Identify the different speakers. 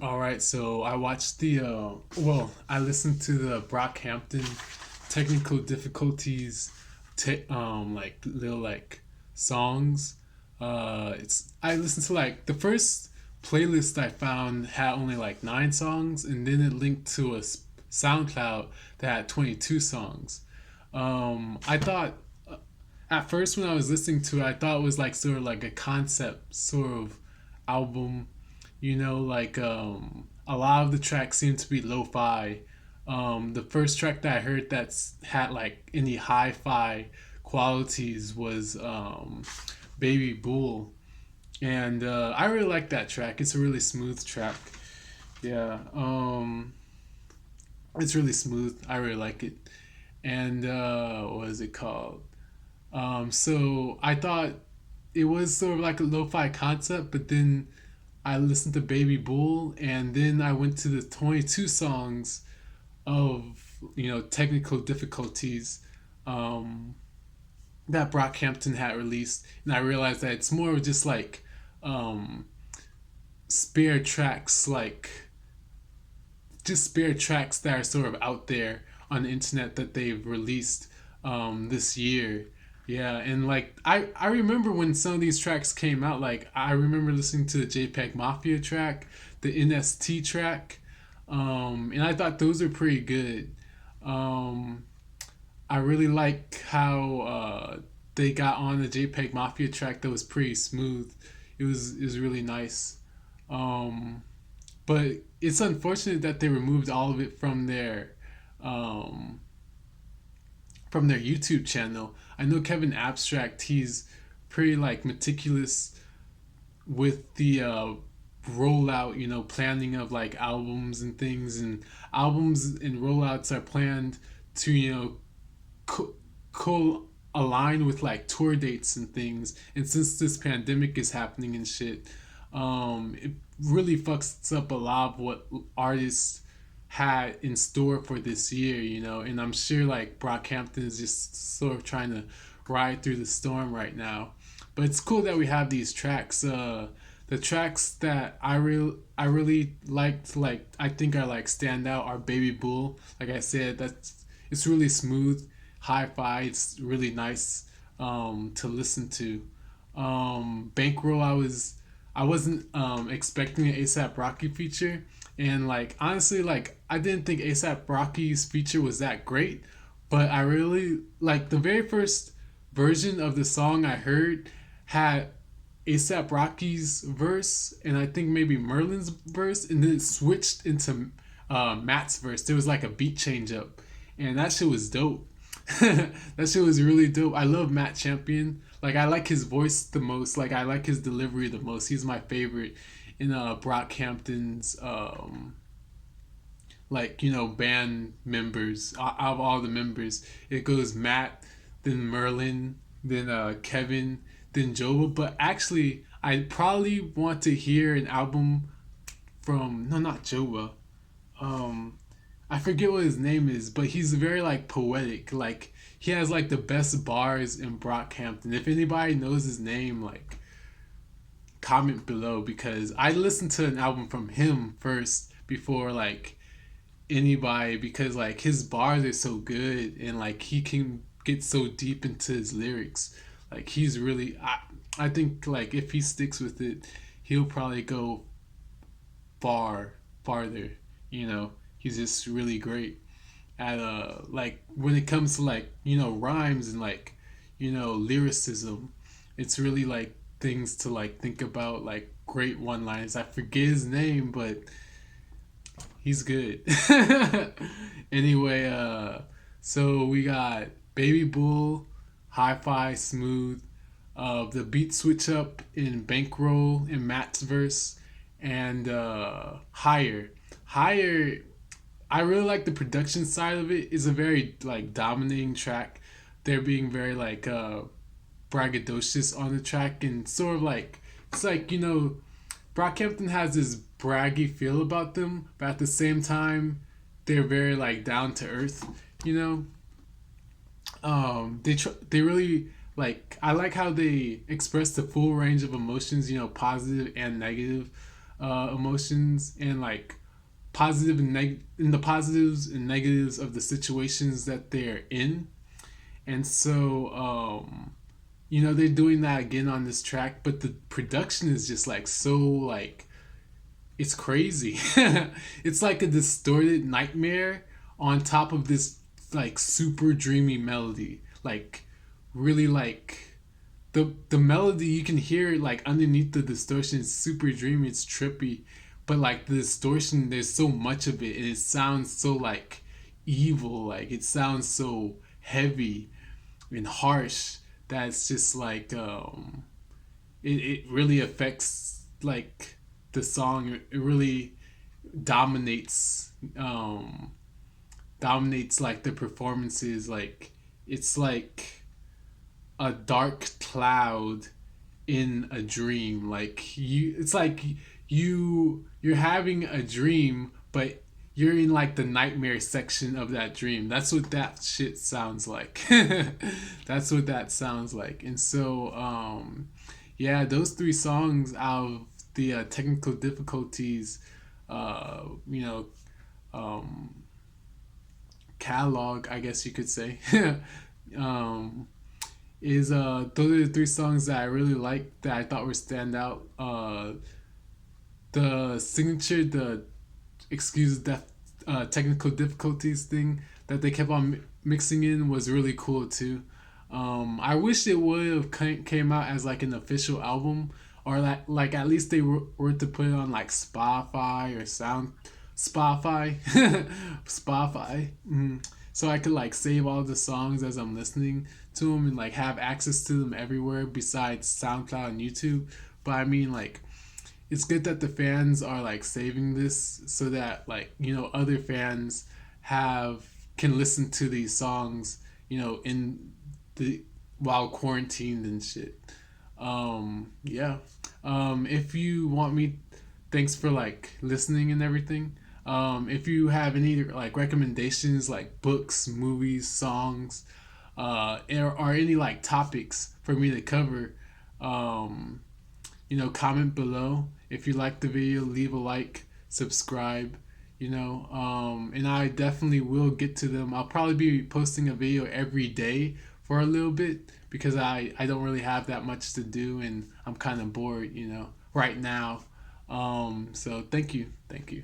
Speaker 1: All right, so I watched I listened to the Brockhampton Technical Difficulties, like little like songs. It's I listened to like the first playlist I found had only like 9 songs, and then it linked to a SoundCloud that had 22 songs. I thought at first when I was listening to it, I thought it was like sort of like a concept sort of album. Like a lot of the tracks seem to be lo-fi. The first track that I heard that's had like any hi-fi qualities was Baby Bull, and I really like that track. It's a really smooth track. Yeah, it's really smooth. I really like it. And what is it called? So I thought it was sort of like a lo-fi concept, but then I listened to Baby Bull, and then I went to the 22 songs of technical difficulties um, that Brockhampton had released, and I realized that it's more of just like um, spare tracks, like just spare tracks that are sort of out there on the internet that they've released this year. Yeah, and like I remember when some of these tracks came out. Like I remember listening to the JPEG Mafia track, the NST track, and I thought those were pretty good. Um, I really like how they got on the JPEG Mafia track that was pretty smooth. It was really nice. Um, but it's unfortunate that they removed all of it um, from their YouTube channel. I know Kevin Abstract. He's pretty like meticulous with the rollout. Planning of like albums and things, and albums and rollouts are planned to co align with like tour dates and things. And since this pandemic is happening and shit, it really fucks up a lot of what artists had in store for this year. And I'm sure like Brockhampton is just sort of trying to ride through the storm right now. But it's cool that we have these tracks. The tracks that I really liked, like I think are like stand out, are Baby Bull. Like I said, that's it's really smooth, hi-fi. It's really nice to listen to. Bankroll, I wasn't expecting an ASAP Rocky feature, and like honestly, like I didn't think ASAP Rocky's feature was that great, but I really like the very first version of the song I heard had ASAP Rocky's verse, and I think maybe Merlin's verse, and then it switched into Matt's verse. There was like a beat change up, and that shit was dope. That shit was really dope. I love Matt Champion. Like I like his voice the most. Like I like his delivery the most. He's my favorite in Brockhampton's band members. Out of all the members, it goes Matt, then Merlin, then Kevin, then Joba. But actually, I probably want to hear an album from no, not Joba. Um, I forget what his name is, but he's very like poetic. Like he has like the best bars in Brockhampton. If anybody knows his name, like comment below, because I listened to an album from him first before like anybody, because like his bars are so good, and like he can get so deep into his lyrics. Like he's really I think like if he sticks with it, he'll probably go farther. He's just really great at like when it comes to like rhymes and like lyricism. It's really like things to like think about, like great one liners. I forget his name, but he's good. Anyway, so we got Baby Bull, Hi-Fi, Smooth, the beat switch up in Bankroll in Matt's verse, and Higher. Higher, I really like the production side of it. It's a very like dominating track. They're being very like braggadocious on the track, and sort of like it's like Brockhampton has this braggy feel about them, but at the same time, they're very like down to earth. You know, they really like. I like how they express the full range of emotions. Positive and negative. emotions and like in the positives and negatives of the situations that they're in. And so they're doing that again on this track, but the production is just like so like it's crazy. It's like a distorted nightmare on top of this like super dreamy melody. Like really like the melody you can hear like underneath the distortion is super dreamy, it's trippy, but like the distortion there's so much of it and it sounds so like evil, like it sounds so heavy and harsh that it's just like it really affects like the song. It really dominates dominates like the performances. Like it's like a dark cloud in a dream. Like it's like you're having a dream, but you're in like the nightmare section of that dream. That's what that shit sounds like. That's what that sounds like. And so yeah, those three songs out of the technical difficulties uh you know um catalog, I guess you could say. um is those are the three songs that I really like that I thought were stand out. The signature, the excuse deaf technical difficulties thing that they kept on mixing in was really cool too. I wish it would have came out as like an official album, or like at least they were to put it on like Spotify or Sound Spotify, Spotify. So I could like save all the songs as I'm listening to them and like have access to them everywhere besides SoundCloud and YouTube. But I mean like it's good that the fans are like saving this so that like other fans have can listen to these songs in the while quarantined and shit. Yeah. If you want me, thanks for like listening and everything. If you have any like recommendations like books, movies, songs, or any like topics for me to cover, um, comment below. If you like the video, leave a like, subscribe, and I definitely will get to them. I'll probably be posting a video every day for a little bit because I don't really have that much to do and I'm kind of bored, right now. So thank you. Thank you.